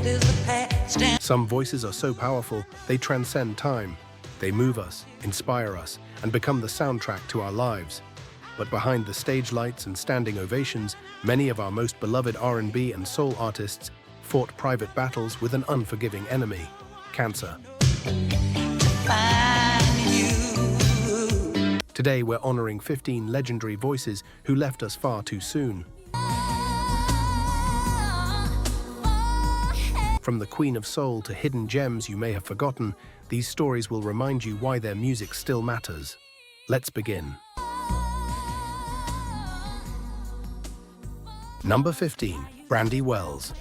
is the past. Some voices are so powerful, they transcend time. They move us, inspire us, and become the soundtrack to our lives. But behind the stage lights and standing ovations, many of our most beloved R&B and soul artists fought private battles with an unforgiving enemy: cancer. Today we're honoring 15 legendary voices who left us far too soon. From the Queen of Soul to hidden gems you may have forgotten, these stories will remind you why their music still matters. Let's begin. Number 15, Brandy Wells.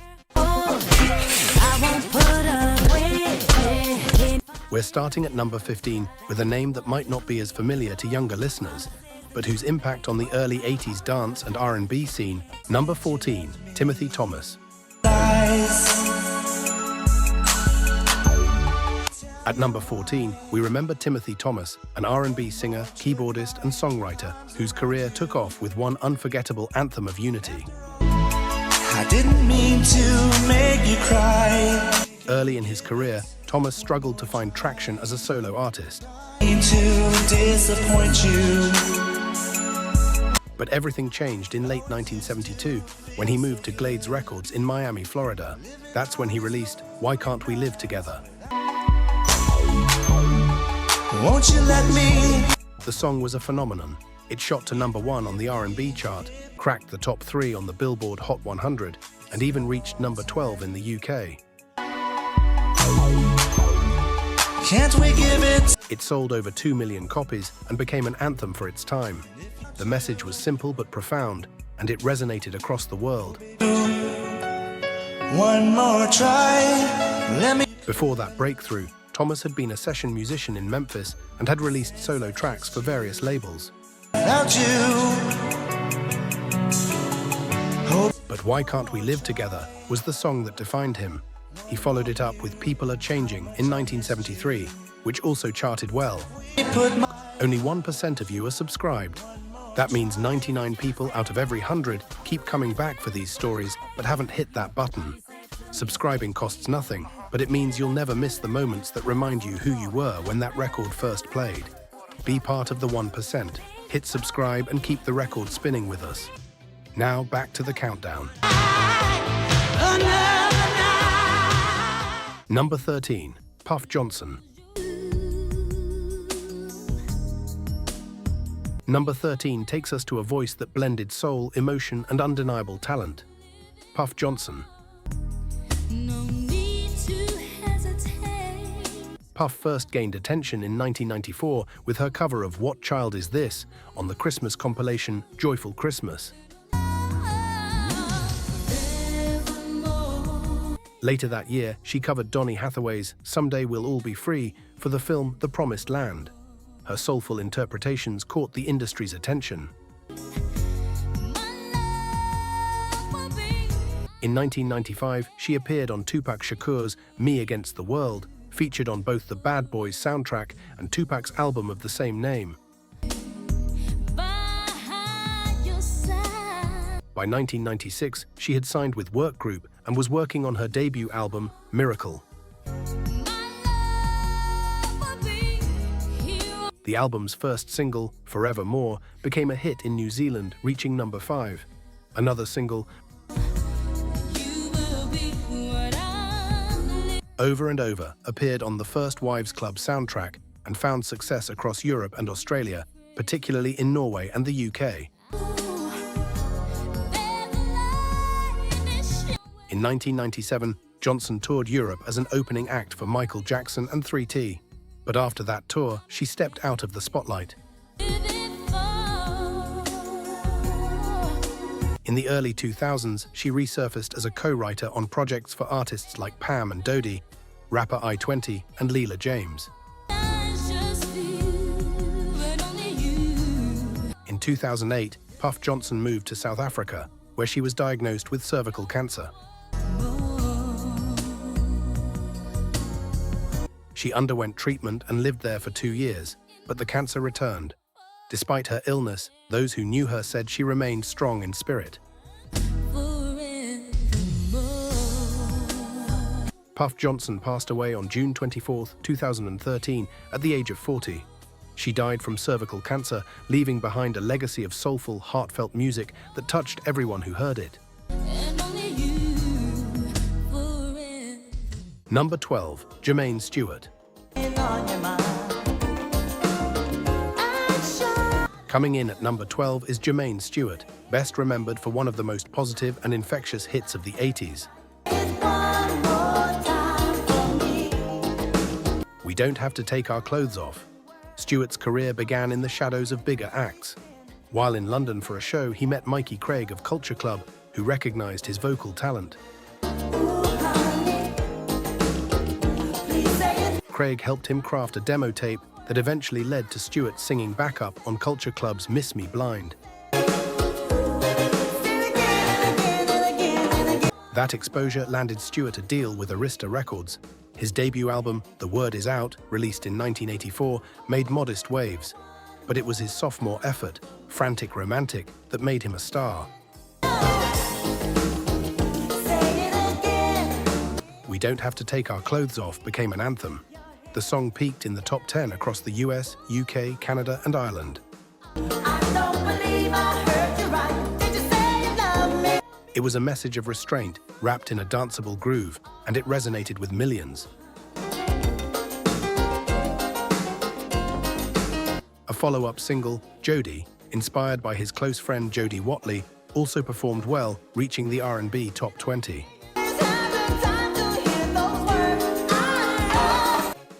We're starting at number 15 with a name that might not be as familiar to younger listeners, but whose impact on the early 80s dance and R&B scene. Number 14, Timothy Thomas. At number 14, we remember Timothy Thomas, an R&B singer, keyboardist, and songwriter whose career took off with one unforgettable anthem of unity. I didn't mean to make you cry. Early in his career, Thomas struggled to find traction as a solo artist. To disappoint you. But everything changed in late 1972 when he moved to Glades Records in Miami, Florida. That's when he released Why Can't We Live Together? Won't you let me? The song was a phenomenon. It shot to number 1 on the R&B chart, cracked the top 3 on the Billboard Hot 100, and even reached number 12 in the UK. Can't we give it? It sold over 2 million copies and became an anthem for its time. The message was simple but profound, and it resonated across the world. One more try. Let me. Before that breakthrough, Thomas had been a session musician in Memphis and had released solo tracks for various labels. Without you. But Why Can't We Live Together was the song that defined him. He followed it up with People Are Changing in 1973, which also charted well. Only 1% of you are subscribed. That means 99 people out of every 100 keep coming back for these stories but haven't hit that button. Subscribing costs nothing, but it means you'll never miss the moments that remind you who you were when that record first played. Be part of the 1%. Hit subscribe and keep the record spinning with us. Now back to the countdown. Number 13, Puff Johnson. Number 13 takes us to a voice that blended soul, emotion, and undeniable talent. Puff Johnson. Puff first gained attention in 1994 with her cover of What Child Is This on the Christmas compilation Joyful Christmas. Later that year, she covered Donny Hathaway's Someday We'll All Be Free for the film The Promised Land. Her soulful interpretations caught the industry's attention. In 1995, she appeared on Tupac Shakur's Me Against the World, featured on both the Bad Boys soundtrack and Tupac's album of the same name. By 1996, she had signed with Work Group and was working on her debut album, Miracle. The album's first single, Forevermore, became a hit in New Zealand, reaching number 5. Another single, Over and Over, appeared on the First Wives Club soundtrack and found success across Europe and Australia, particularly in Norway and the UK. In 1997, Johnson toured Europe as an opening act for Michael Jackson and 3T. But after that tour, she stepped out of the spotlight. In the early 2000s, she resurfaced as a co-writer on projects for artists like Pam and Dodie, rapper I-20, and Leela James. In 2008, Puff Johnson moved to South Africa, where she was diagnosed with cervical cancer. She underwent treatment and lived there for 2 years, but the cancer returned. Despite her illness, those who knew her said she remained strong in spirit. Puff Johnson passed away on June 24, 2013, at the age of 40. She died from cervical cancer, leaving behind a legacy of soulful, heartfelt music that touched everyone who heard it. Number 12, Jermaine Stewart. Coming in at number 12 is Jermaine Stewart, best remembered for one of the most positive and infectious hits of the 80s. We Don't Have to Take Our Clothes Off. Stewart's career began in the shadows of bigger acts. While in London for a show, he met Mikey Craig of Culture Club, who recognized his vocal talent. Craig helped him craft a demo tape that eventually led to Stewart singing backup on Culture Club's Miss Me Blind. That exposure landed Stewart a deal with Arista Records. His debut album, The Word Is Out, released in 1984, made modest waves. But it was his sophomore effort, Frantic Romantic, that made him a star. We Don't Have to Take Our Clothes Off became an anthem. The song peaked in the top 10 across the US, UK, Canada, and Ireland. It was a message of restraint, wrapped in a danceable groove, and it resonated with millions. A follow-up single, Jody, inspired by his close friend Jody Watley, also performed well, reaching the R&B top 20.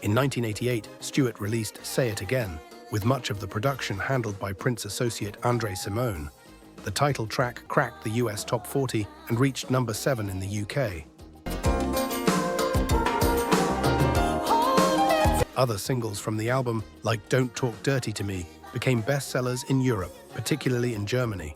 In 1988, Stewart released Say It Again, with much of the production handled by Prince associate Andre Simone. The title track cracked the US top 40 and reached number 7 in the UK. Other singles from the album, like Don't Talk Dirty to Me, became bestsellers in Europe, particularly in Germany.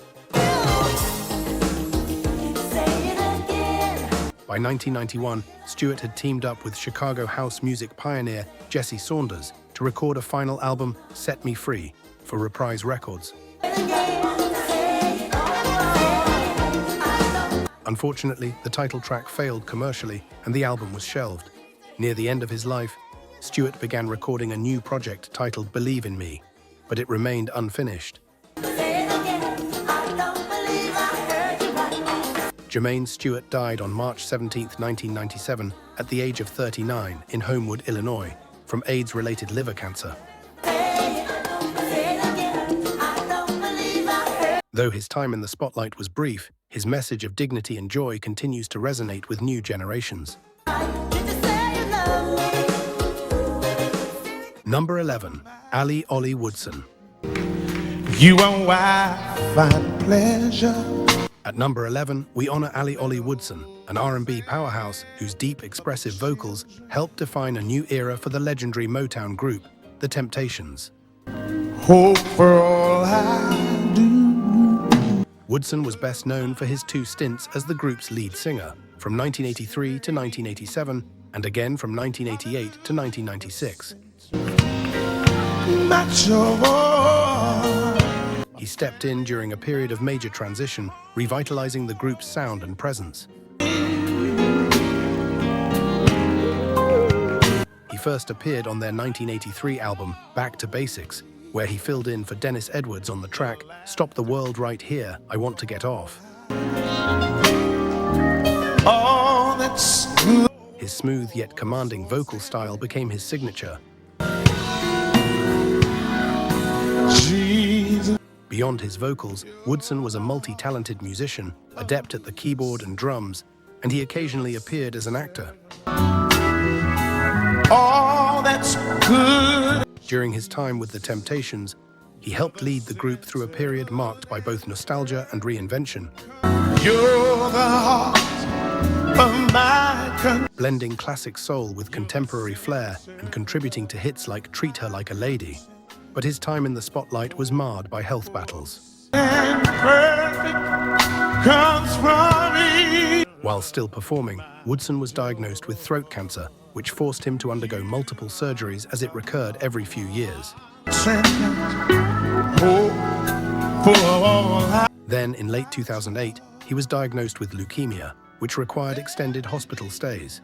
By 1991, Stewart had teamed up with Chicago house music pioneer Jesse Saunders to record a final album, Set Me Free, for Reprise Records. Unfortunately, the title track failed commercially and the album was shelved. Near the end of his life, Stewart began recording a new project titled Believe in Me, but it remained unfinished. Jermaine Stewart died on March 17, 1997, at the age of 39 in Homewood, Illinois, from AIDS-related liver cancer. Though his time in the spotlight was brief, his message of dignity and joy continues to resonate with new generations. Number 11, Ali-Ollie Woodson. You are why I find pleasure. At number 11, we honor Ali-Ollie Woodson, an R&B powerhouse whose deep, expressive vocals helped define a new era for the legendary Motown group, The Temptations. Hope for all I do. Woodson was best known for his 2 stints as the group's lead singer, from 1983 to 1987, and again from 1988 to 1996. He stepped in during a period of major transition, revitalizing the group's sound and presence. He first appeared on their 1983 album, Back to Basics, where he filled in for Dennis Edwards on the track, Stop the World Right Here, I Want to Get Off. Oh, that's good. His smooth yet commanding vocal style became his signature. Jesus. Beyond his vocals, Woodson was a multi-talented musician, adept at the keyboard and drums, and he occasionally appeared as an actor. Oh, that's good. During his time with The Temptations, he helped lead the group through a period marked by both nostalgia and reinvention. You're the heart of my country. Blending classic soul with contemporary flair and contributing to hits like Treat Her Like a Lady. But his time in the spotlight was marred by health battles. And perfect comes from me. While still performing, Woodson was diagnosed with throat cancer, which forced him to undergo multiple surgeries as it recurred every few years. Then, in late 2008, he was diagnosed with leukemia, which required extended hospital stays.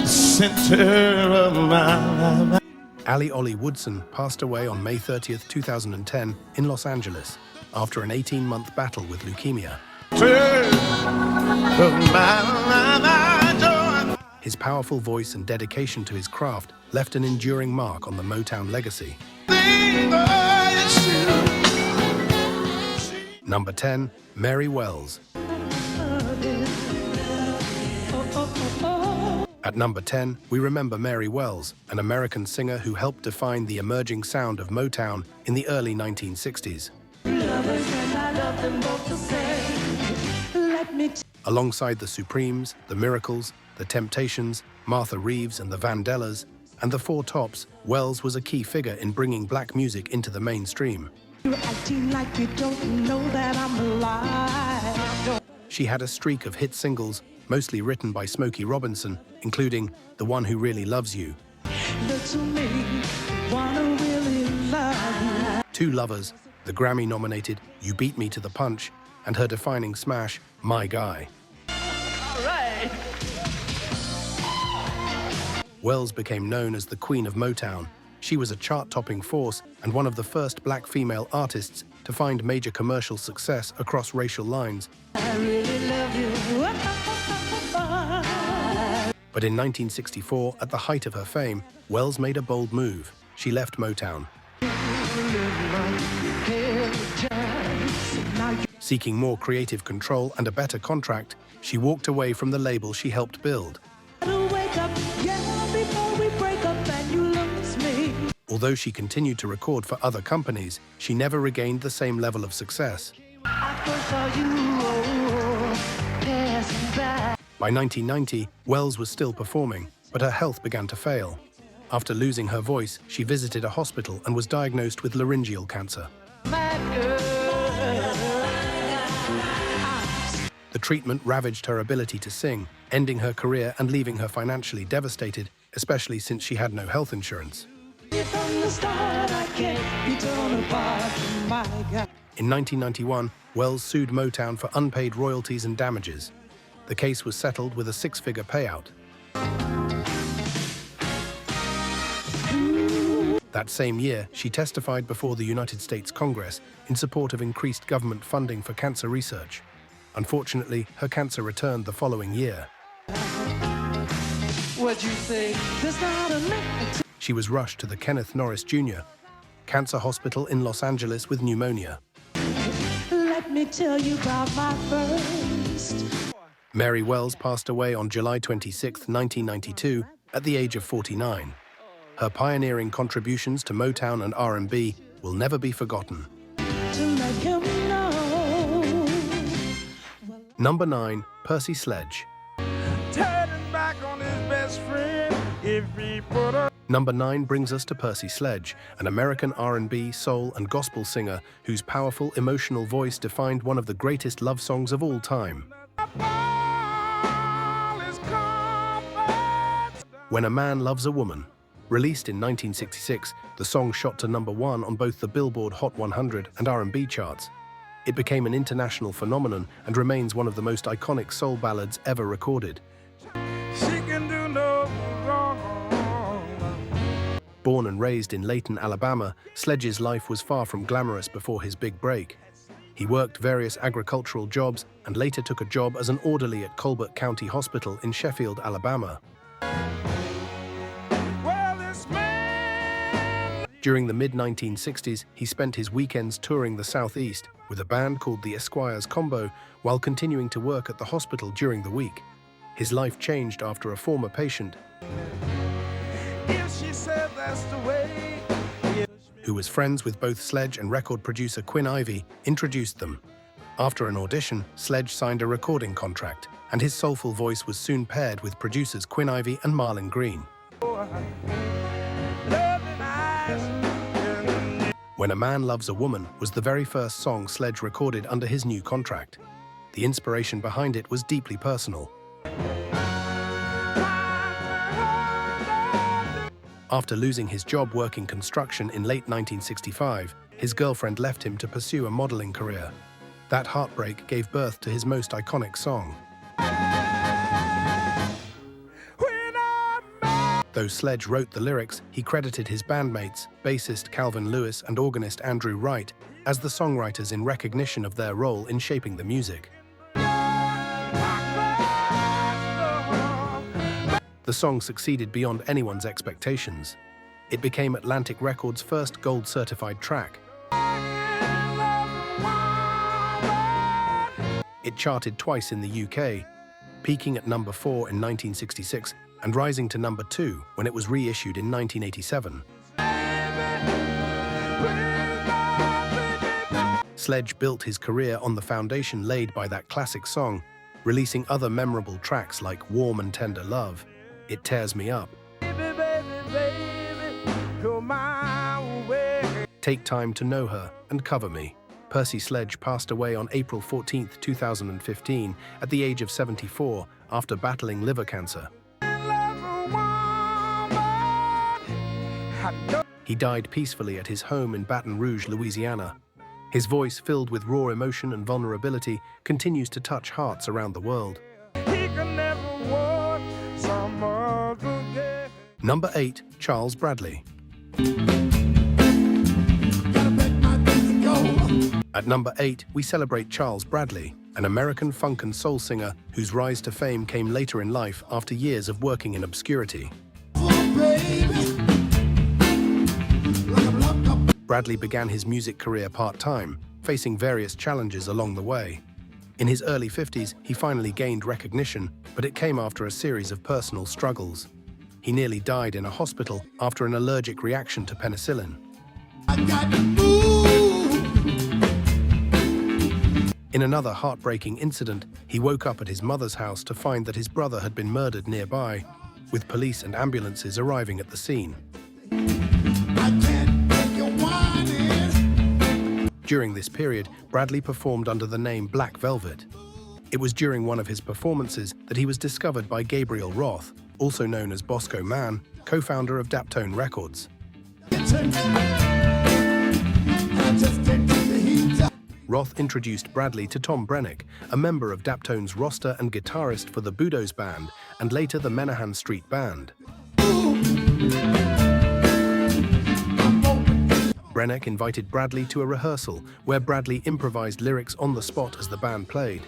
Center of my life. Ali-Ollie Woodson passed away on May 30th, 2010 in Los Angeles after an 18-month battle with leukemia. His powerful voice and dedication to his craft left an enduring mark on the Motown legacy. Number 10, Mary Wells. At number 10, we remember Mary Wells, an American singer who helped define the emerging sound of Motown in the early 1960s. Alongside the Supremes, the Miracles, the Temptations, Martha Reeves and the Vandellas, and the Four Tops, Wells was a key figure in bringing black music into the mainstream. You're acting like you don't know that I'm alive. She had a streak of hit singles, mostly written by Smokey Robinson, including The One Who Really Loves You, Look to me, one who really loves you. Two Lovers, the Grammy-nominated You Beat Me to the Punch, and her defining smash, My Guy. All right. Wells became known as the Queen of Motown. She was a chart-topping force and one of the first black female artists to find major commercial success across racial lines. I really love you. But in 1964, at the height of her fame, Wells made a bold move. She left Motown. Seeking more creative control and a better contract, she walked away from the label she helped build. Although she continued to record for other companies, she never regained the same level of success. By 1990, Wells was still performing, but her health began to fail. After losing her voice, she visited a hospital and was diagnosed with laryngeal cancer. The treatment ravaged her ability to sing, ending her career and leaving her financially devastated, especially since she had no health insurance. In 1991, Wells sued Motown for unpaid royalties and damages. The case was settled with a six-figure payout. That same year, she testified before the United States Congress in support of increased government funding for cancer research. Unfortunately, her cancer returned the following year. What'd you say? She was rushed to the Kenneth Norris Jr. Cancer Hospital in Los Angeles with pneumonia. Let me tell you about my first. Mary Wells passed away on July 26, 1992, at the age of 49. Her pioneering contributions to Motown and R&B will never be forgotten. Number 9, Percy Sledge. Number 9 brings us to Percy Sledge, an American R&B, soul and gospel singer whose powerful, emotional voice defined one of the greatest love songs of all time. When a Man Loves a Woman. Released in 1966, the song shot to number 1 on both the Billboard Hot 100 and R&B charts. It became an international phenomenon and remains one of the most iconic soul ballads ever recorded. Born and raised in Layton, Alabama, Sledge's life was far from glamorous before his big break. He worked various agricultural jobs and later took a job as an orderly at Colbert County Hospital in Sheffield, Alabama. During the mid-1960s, he spent his weekends touring the Southeast with a band called the Esquires Combo while continuing to work at the hospital during the week. His life changed after a former patient, who was friends with both Sledge and record producer Quinn Ivey, introduced them. After an audition, Sledge signed a recording contract, and his soulful voice was soon paired with producers Quinn Ivey and Marlon Green. When a Man Loves a Woman was the very first song Sledge recorded under his new contract. The inspiration behind it was deeply personal. After losing his job working construction in late 1965, his girlfriend left him to pursue a modeling career. That heartbreak gave birth to his most iconic song. Though Sledge wrote the lyrics, he credited his bandmates, bassist Calvin Lewis and organist Andrew Wright, as the songwriters in recognition of their role in shaping the music. The song succeeded beyond anyone's expectations. It became Atlantic Records' first gold-certified track. It charted twice in the UK, peaking at number 4 in 1966 and rising to number 2 when it was reissued in 1987. Sledge built his career on the foundation laid by that classic song, releasing other memorable tracks like Warm and Tender Love, It Tears Me Up, Take Time to Know Her, and Cover Me. Percy Sledge passed away on April 14, 2015, at the age of 74 after battling liver cancer. He died peacefully at his home in Baton Rouge, Louisiana. His voice, filled with raw emotion and vulnerability, continues to touch hearts around the world. Number 8, Charles Bradley. At number 8, we celebrate Charles Bradley, an American funk and soul singer whose rise to fame came later in life after years of working in obscurity. Bradley began his music career part-time, facing various challenges along the way. In his early 50s, he finally gained recognition, but it came after a series of personal struggles. He nearly died in a hospital after an allergic reaction to penicillin. In another heartbreaking incident, he woke up at his mother's house to find that his brother had been murdered nearby, with police and ambulances arriving at the scene. During this period, Bradley performed under the name Black Velvet. It was during one of his performances that he was discovered by Gabriel Roth, also known as Bosco Mann, co-founder of Daptone Records. Roth introduced Bradley to Tom Brennick, a member of Daptone's roster and guitarist for the Budos Band and later the Menahan Street Band. Brennick invited Bradley to a rehearsal where Bradley improvised lyrics on the spot as the band played.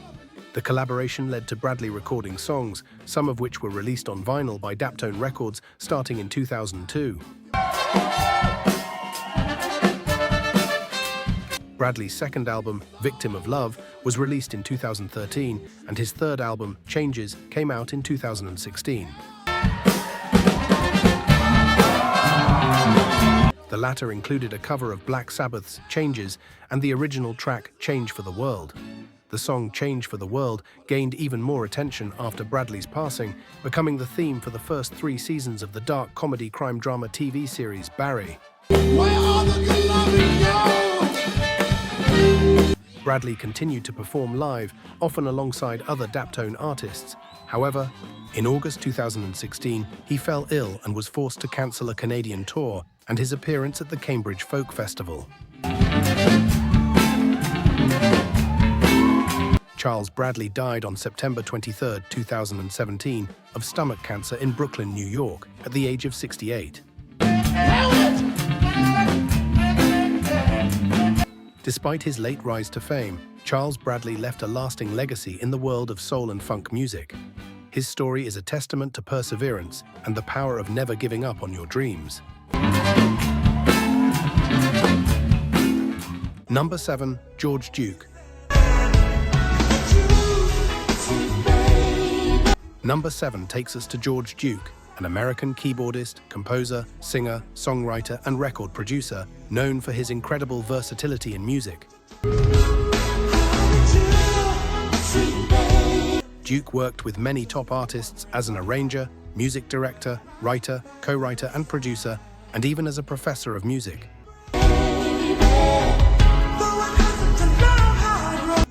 The collaboration led to Bradley recording songs, some of which were released on vinyl by Daptone Records starting in 2002. Bradley's second album, Victim of Love, was released in 2013, and his third album, Changes, came out in 2016. The latter included a cover of Black Sabbath's Changes and the original track Change for the World. The song Change for the World gained even more attention after Bradley's passing, becoming the theme for the first 3 seasons of the dark comedy crime drama TV series Barry. Bradley continued to perform live, often alongside other Daptone artists. However, in August 2016, he fell ill and was forced to cancel a Canadian tour and his appearance at the Cambridge Folk Festival. Charles Bradley died on September 23, 2017, of stomach cancer in Brooklyn, New York, at the age of 68. Despite his late rise to fame, Charles Bradley left a lasting legacy in the world of soul and funk music. His story is a testament to perseverance and the power of never giving up on your dreams. Number 7, George Duke. Number 7 takes us to George Duke, an American keyboardist, composer, singer, songwriter, and record producer known for his incredible versatility in music. Duke worked with many top artists as an arranger, music director, writer, co-writer, and producer, and even as a professor of music.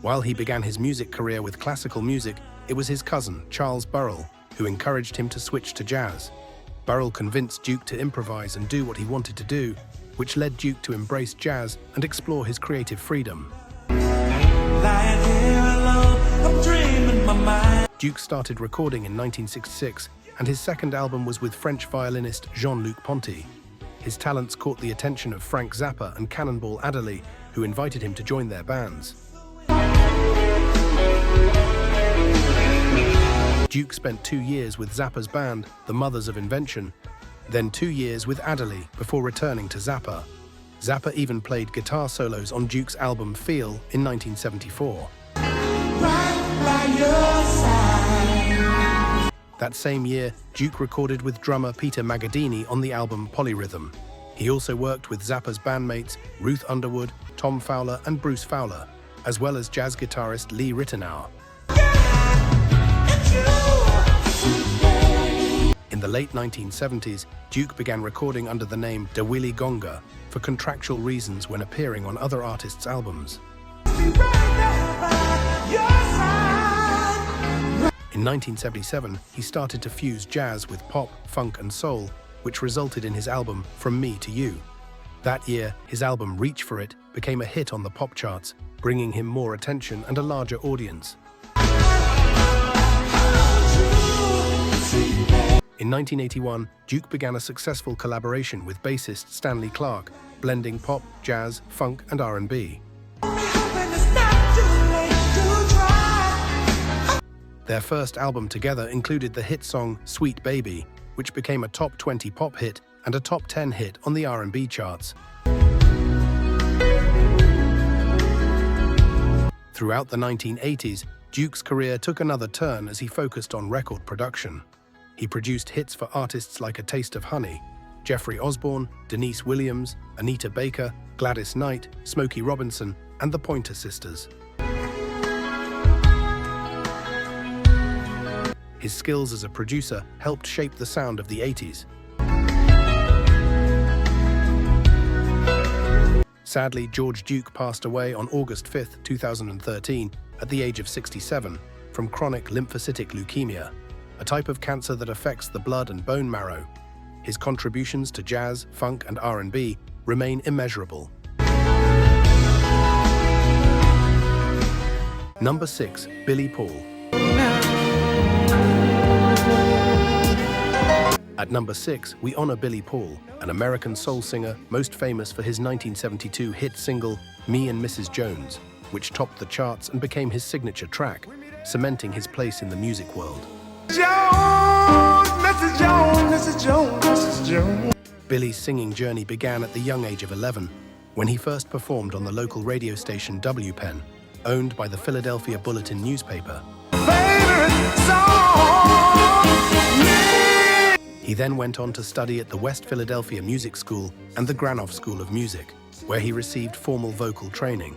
While he began his music career with classical music, it was his cousin, Charles Burrell, who encouraged him to switch to jazz. Burrell convinced Duke to improvise and do what he wanted to do, which led Duke to embrace jazz and explore his creative freedom. Duke started recording in 1966, and his second album was with French violinist Jean-Luc Ponty. His talents caught the attention of Frank Zappa and Cannonball Adderley, who invited him to join their bands. Duke spent 2 years with Zappa's band, The Mothers of Invention, then 2 years with Adderley before returning to Zappa. Zappa even played guitar solos on Duke's album Feel in 1974. That same year, Duke recorded with drummer Peter Magadini on the album Polyrhythm. He also worked with Zappa's bandmates Ruth Underwood, Tom Fowler, and Bruce Fowler, as well as jazz guitarist Lee Ritenour. In the late 1970s, Duke began recording under the name Da Willy Gonga for contractual reasons when appearing on other artists' albums. In 1977, he started to fuse jazz with pop, funk, and soul, which resulted in his album From Me to You. That year, his album Reach For It became a hit on the pop charts, bringing him more attention and a larger audience. In 1981, Duke began a successful collaboration with bassist Stanley Clarke, blending pop, jazz, funk, and R&B. Their first album together included the hit song Sweet Baby, which became a top 20 pop hit and a top 10 hit on the R&B charts. Throughout the 1980s, Duke's career took another turn as he focused on record production. He produced hits for artists like A Taste of Honey, Jeffrey Osborne, Denise Williams, Anita Baker, Gladys Knight, Smokey Robinson, and the Pointer Sisters. His skills as a producer helped shape the sound of the 80s. Sadly, George Duke passed away on August 5, 2013, at the age of 67, from chronic lymphocytic leukemia, a type of cancer that affects the blood and bone marrow. His contributions to jazz, funk, and R&B remain immeasurable. Number 6, Billy Paul. At number 6, we honor Billy Paul, an American soul singer most famous for his 1972 hit single, Me and Mrs. Jones, which topped the charts and became his signature track, cementing his place in the music world. Jones, Mrs. Jones, Mrs. Jones, Mrs. Jones. Billy's singing journey began at the young age of 11, when he first performed on the local radio station WPenn, owned by the Philadelphia Bulletin newspaper. Favorite song. He then went on to study at the West Philadelphia Music School and the Granoff School of Music, where he received formal vocal training.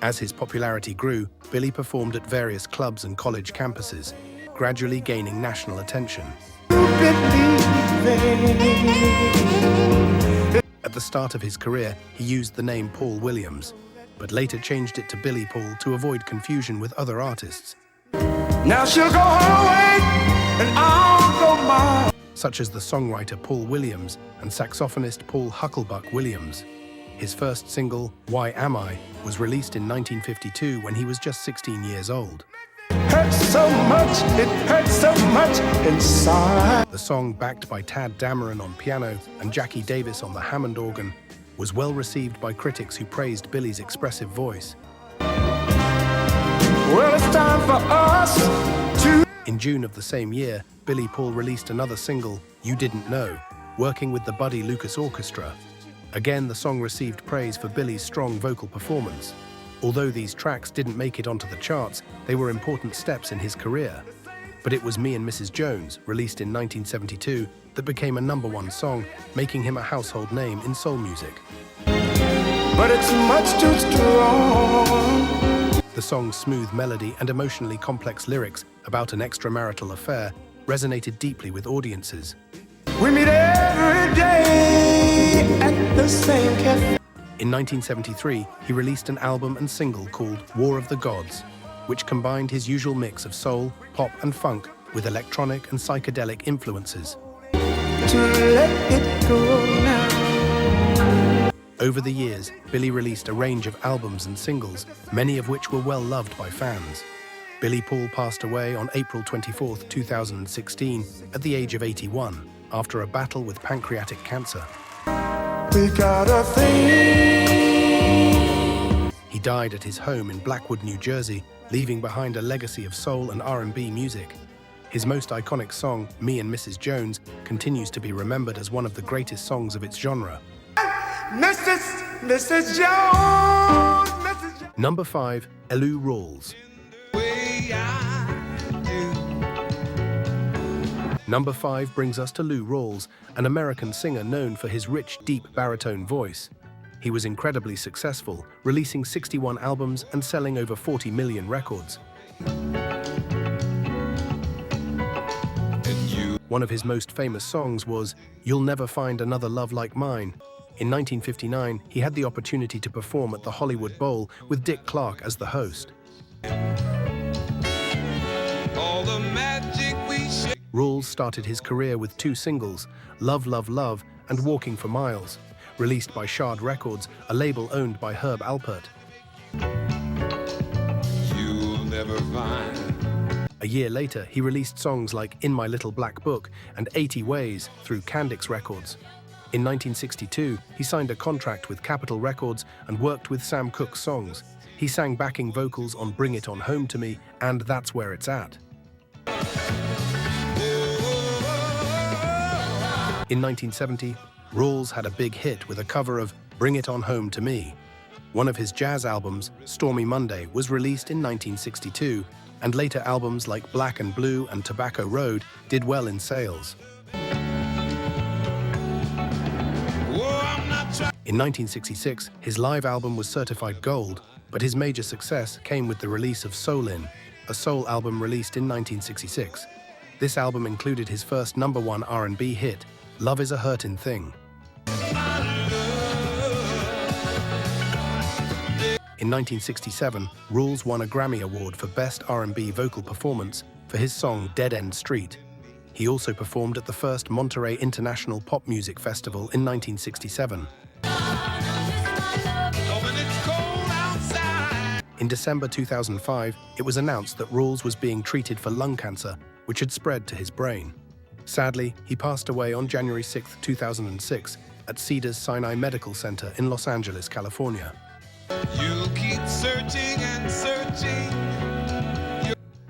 As his popularity grew, Billy performed at various clubs and college campuses, gradually gaining national attention. At the start of his career, he used the name Paul Williams, but later changed it to Billy Paul to avoid confusion with other artists. Now she'll go her way, and I'll go mine. Such as the songwriter Paul Williams and saxophonist Paul Hucklebuck Williams. His first single, Why Am I, was released in 1952 when he was just 16 years old. Hurts so much, it hurts so much inside. The song, backed by Tad Dameron on piano and Jackie Davis on the Hammond organ, was well received by critics who praised Billy's expressive voice. Well, it's time for us to... In June of the same year, Billy Paul released another single, You Didn't Know, working with the Buddy Lucas Orchestra. Again, the song received praise for Billy's strong vocal performance. Although these tracks didn't make it onto the charts, they were important steps in his career. But it was Me and Mrs. Jones, released in 1972, that became a #1 song, making him a household name in soul music. But it's much too strong. The song's smooth melody and emotionally complex lyrics about an extramarital affair resonated deeply with audiences. We meet every day at the same cafe. In 1973, he released an album and single called War of the Gods, which combined his usual mix of soul, pop, and funk with electronic and psychedelic influences. To let it go now. Over the years, Billy released a range of albums and singles, many of which were well loved by fans. Billy Paul passed away on April 24, 2016, at the age of 81, after a battle with pancreatic cancer. We got a thing. He died at his home in Blackwood, New Jersey, leaving behind a legacy of soul and R&B music. His most iconic song, Me and Mrs. Jones, continues to be remembered as one of the greatest songs of its genre. Mrs. Jones, Mrs. Jones. Number 5, Ali-Ollie Rawls. Number 5 brings us to Ali-Ollie Rawls, an American singer known for his rich, deep baritone voice. He was incredibly successful, releasing 61 albums and selling over 40 million records. One of his most famous songs was You'll Never Find Another Love Like Mine. In 1959, he had the opportunity to perform at the Hollywood Bowl with Dick Clark as the host. Rawls started his career with 2 singles, Love, Love, Love and Walking for Miles, released by Shard Records, a label owned by Herb Alpert. You'll never find. A year later, he released songs like In My Little Black Book and 80 Ways through Candix Records. In 1962, he signed a contract with Capitol Records and worked with Sam Cooke's songs. He sang backing vocals on Bring It On Home to Me and That's Where It's At. In 1970, Rawls had a big hit with a cover of Bring It On Home to Me. One of his jazz albums, Stormy Monday, was released in 1962, and later albums like Black and Blue and Tobacco Road did well in sales. In 1966, his live album was certified gold, but his major success came with the release of Soulin', a soul album released in 1966. This album included his first #1 R&B hit, Love Is a Hurtin' Thing. In 1967, Rawls won a Grammy Award for Best R&B Vocal Performance for his song Dead End Street. He also performed at the first Monterey International Pop Music Festival in 1967. In December 2005, it was announced that Rawls was being treated for lung cancer, which had spread to his brain. Sadly, he passed away on January 6, 2006, at Cedars-Sinai Medical Center in Los Angeles, California. You'll keep searching and searching.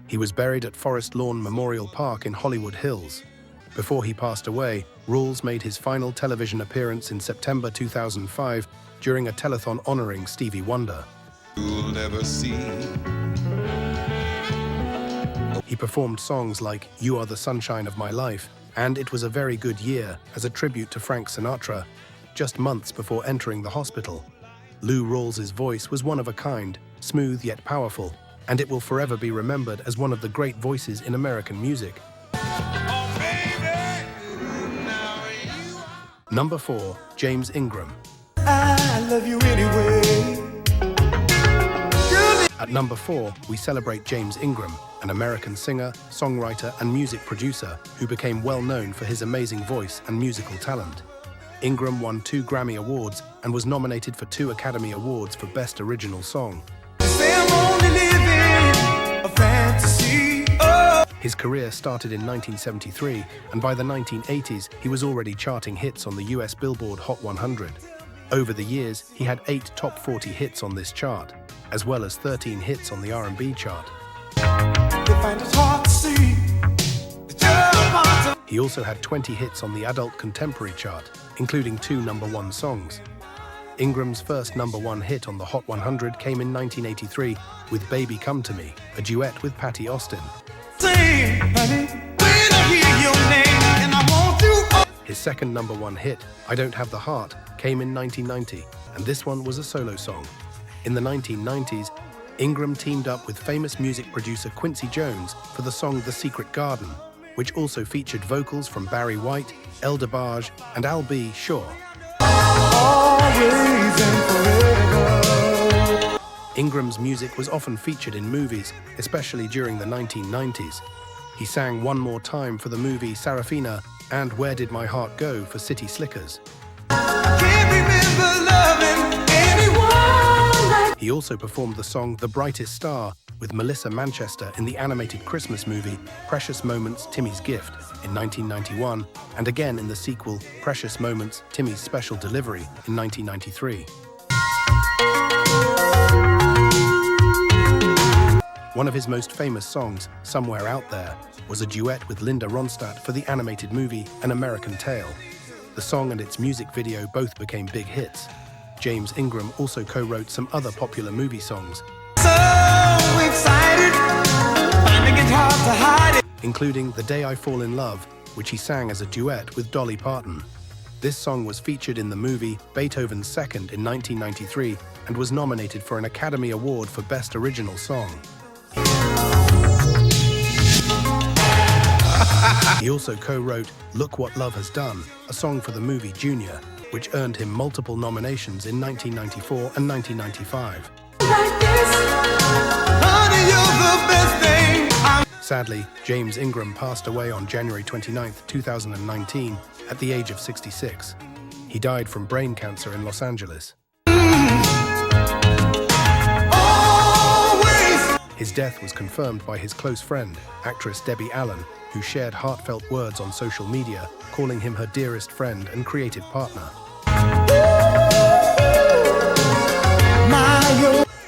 He was buried at Forest Lawn Memorial Park in Hollywood Hills. Before he passed away, Rawls made his final television appearance in September 2005 during a telethon honoring Stevie Wonder. You'll never see. He performed songs like You Are the Sunshine of My Life and It Was a Very Good Year as a tribute to Frank Sinatra, just months before entering the hospital. Ali-Ollie Rawls' voice was one of a kind, smooth yet powerful, and it will forever be remembered as one of the great voices in American music. Oh, baby. Now you are. Number 4, James Ingram. I love you anyway. At number 4, we celebrate James Ingram, an American singer, songwriter, and music producer who became well known for his amazing voice and musical talent. Ingram won 2 Grammy Awards and was nominated for 2 Academy Awards for Best Original Song. His career started in 1973, and by the 1980s, he was already charting hits on the US Billboard Hot 100. Over the years, he had 8 top 40 hits on this chart, as well as 13 hits on the R&B chart. He also had 20 hits on the adult contemporary chart, including 2 #1 songs. Ingram's first #1 hit on the Hot 100 came in 1983 with Baby Come to Me, a duet with Patty Austin. Sing, honey, when I hear your name, and I want you. His second #1 hit, I Don't Have the Heart, came in 1990, and this one was a solo song. In the 1990s, Ingram teamed up with famous music producer Quincy Jones for the song The Secret Garden, which also featured vocals from Barry White, El DeBarge, and Al B. Shaw. Ingram's music was often featured in movies, especially during the 1990s. He sang One More Time for the movie Sarafina and Where Did My Heart Go for City Slickers. He also performed the song The Brightest Star with Melissa Manchester in the animated Christmas movie Precious Moments, Timmy's Gift in 1991, and again in the sequel Precious Moments, Timmy's Special Delivery in 1993. One of his most famous songs, Somewhere Out There, was a duet with Linda Ronstadt for the animated movie An American Tail. The song and its music video both became big hits. James Ingram also co-wrote some other popular movie songs, including The Day I Fall in Love, which he sang as a duet with Dolly Parton. This song was featured in the movie Beethoven's Second in 1993 and was nominated for an Academy Award for Best Original Song. He also co-wrote Look What Love Has Done, a song for the movie Junior, which earned him multiple nominations in 1994 and 1995. Sadly, James Ingram passed away on January 29, 2019, at the age of 66. He died from brain cancer in Los Angeles. His death was confirmed by his close friend, actress Debbie Allen, who shared heartfelt words on social media, calling him her dearest friend and creative partner.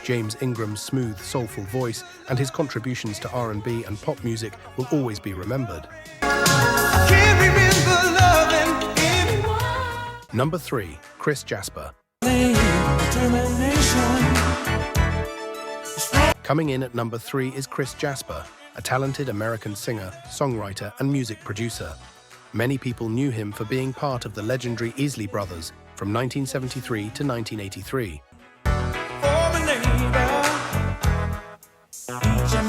James Ingram's smooth, soulful voice and his contributions to R&B and pop music will always be remembered. Number 3, Chris Jasper. Coming in at number 3 is Chris Jasper, a talented American singer, songwriter, and music producer. Many people knew him for being part of the legendary Isley Brothers from 1973 to 1983.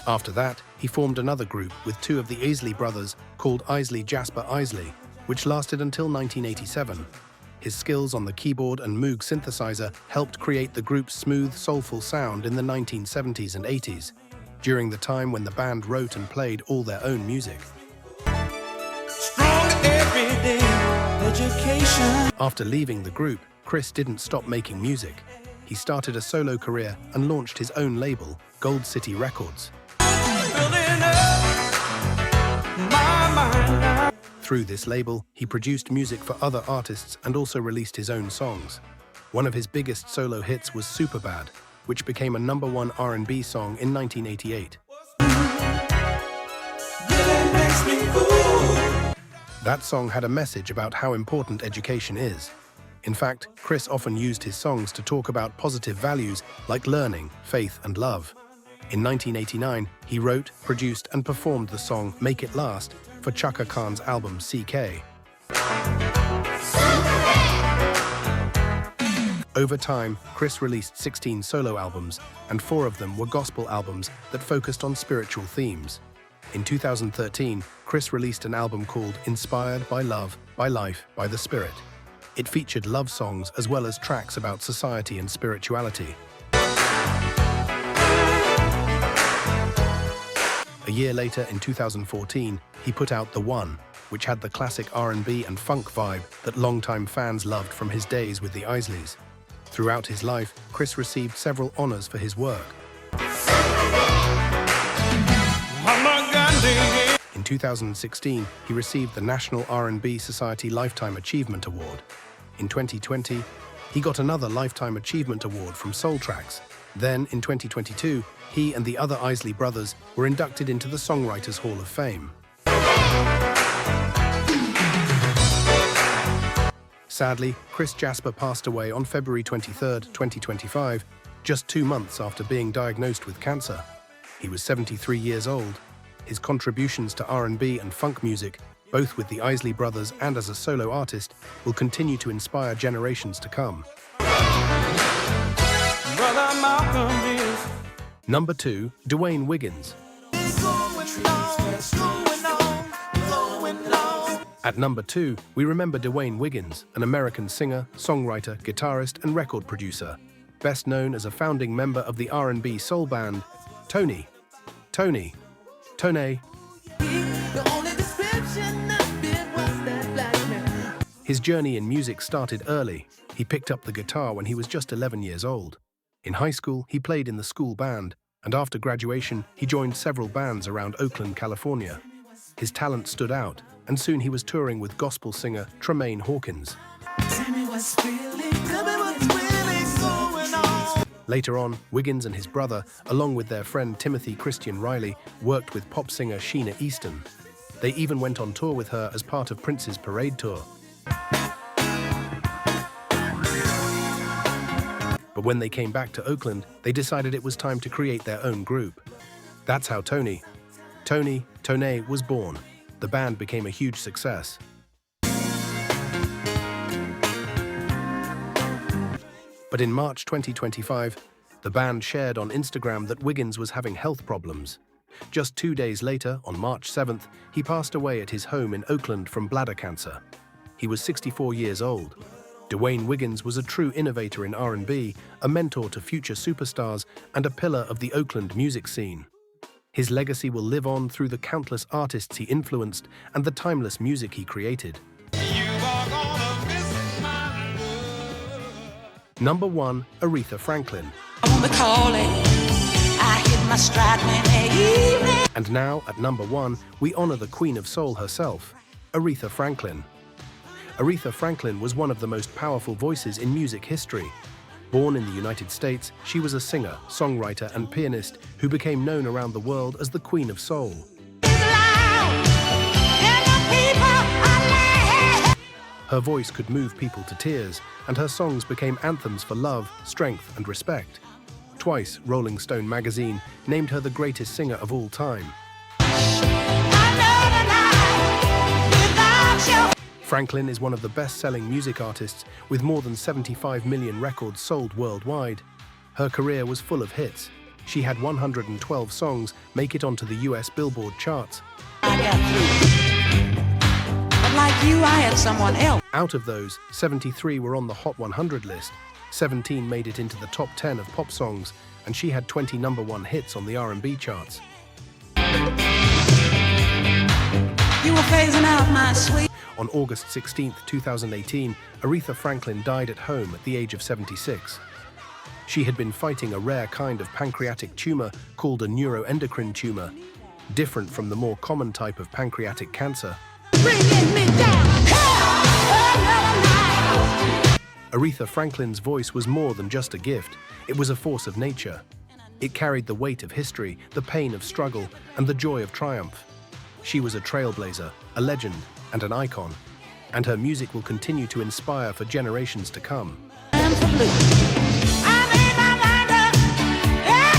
After that, he formed another group with two of the Isley brothers called Isley Jasper Isley, which lasted until 1987. His skills on the keyboard and Moog synthesizer helped create the group's smooth, soulful sound in the 1970s and 80s, during the time when the band wrote and played all their own music. After leaving the group, Chris didn't stop making music. He started a solo career and launched his own label, Gold City Records. Through this label, he produced music for other artists and also released his own songs. One of his biggest solo hits was Superbad, which became a #1 R&B song in 1988. That song had a message about how important education is. In fact, Chris often used his songs to talk about positive values like learning, faith, and love. In 1989, he wrote, produced, and performed the song Make It Last for Chaka Khan's album CK. Over time, Chris released 16 solo albums, and 4 of them were gospel albums that focused on spiritual themes. In 2013, Chris released an album called Inspired by Love, by Life, by the Spirit. It featured love songs as well as tracks about society and spirituality. A year later, in 2014, he put out The One, which had the classic R&B and funk vibe that longtime fans loved from his days with the Isleys. Throughout his life, Chris received several honors for his work. In 2016, he received the National R&B Society Lifetime Achievement Award. In 2020, he got another Lifetime Achievement Award from Soul Tracks. Then, in 2022, he and the other Isley brothers were inducted into the Songwriters Hall of Fame. Sadly, Chris Jasper passed away on February 23, 2025, just 2 months after being diagnosed with cancer. He was 73 years old. His contributions to R&B and funk music, both with the Isley brothers and as a solo artist, will continue to inspire generations to come. Number 2, Dwayne Wiggins. At number 2, we remember Dwayne Wiggins, an American singer, songwriter, guitarist, and record producer, best known as a founding member of the R&B soul band Toni. Toné. His journey in music started early. He picked up the guitar when he was just 11 years old. In high school, he played in the school band, and after graduation, he joined several bands around Oakland, California. His talent stood out, and soon he was touring with gospel singer Tremaine Hawkins. Later on, Wiggins and his brother, along with their friend Timothy Christian Riley, worked with pop singer Sheena Easton. They even went on tour with her as part of Prince's Parade Tour. But when they came back to Oakland, they decided it was time to create their own group. That's how Toné was born. The band became a huge success. But in March 2025, the band shared on Instagram that Wiggins was having health problems. Just 2 days later, on March 7th, he passed away at his home in Oakland from bladder cancer. He was 64 years old. Dwayne Wiggins was a true innovator in R&B, a mentor to future superstars, and a pillar of the Oakland music scene. His legacy will live on through the countless artists he influenced and the timeless music he created. Number 1, Aretha Franklin. And now, at number 1, we honor the Queen of Soul herself, Aretha Franklin. Aretha Franklin was one of the most powerful voices in music history. Born in the United States, she was a singer, songwriter, and pianist who became known around the world as the Queen of Soul. Her voice could move people to tears, and her songs became anthems for love, strength, and respect. Twice, Rolling Stone magazine named her the greatest singer of all time. Franklin is one of the best-selling music artists with more than 75 million records sold worldwide. Her career was full of hits. She had 112 songs make it onto the US Billboard charts. I got through. But like you, I had someone else. Out of those, 73 were on the Hot 100 list, 17 made it into the top 10 of pop songs, and she had 20 number 1 hits on the R&B charts. You were phasing out my sweet. On August 16, 2018, Aretha Franklin died at home at the age of 76. She had been fighting a rare kind of pancreatic tumor called a neuroendocrine tumor, different from the more common type of pancreatic cancer. Bringing me down. Aretha Franklin's voice was more than just a gift. It was a force of nature. It carried the weight of history, the pain of struggle, and the joy of triumph. She was a trailblazer, a legend, and an icon, and her music will continue to inspire for generations to come.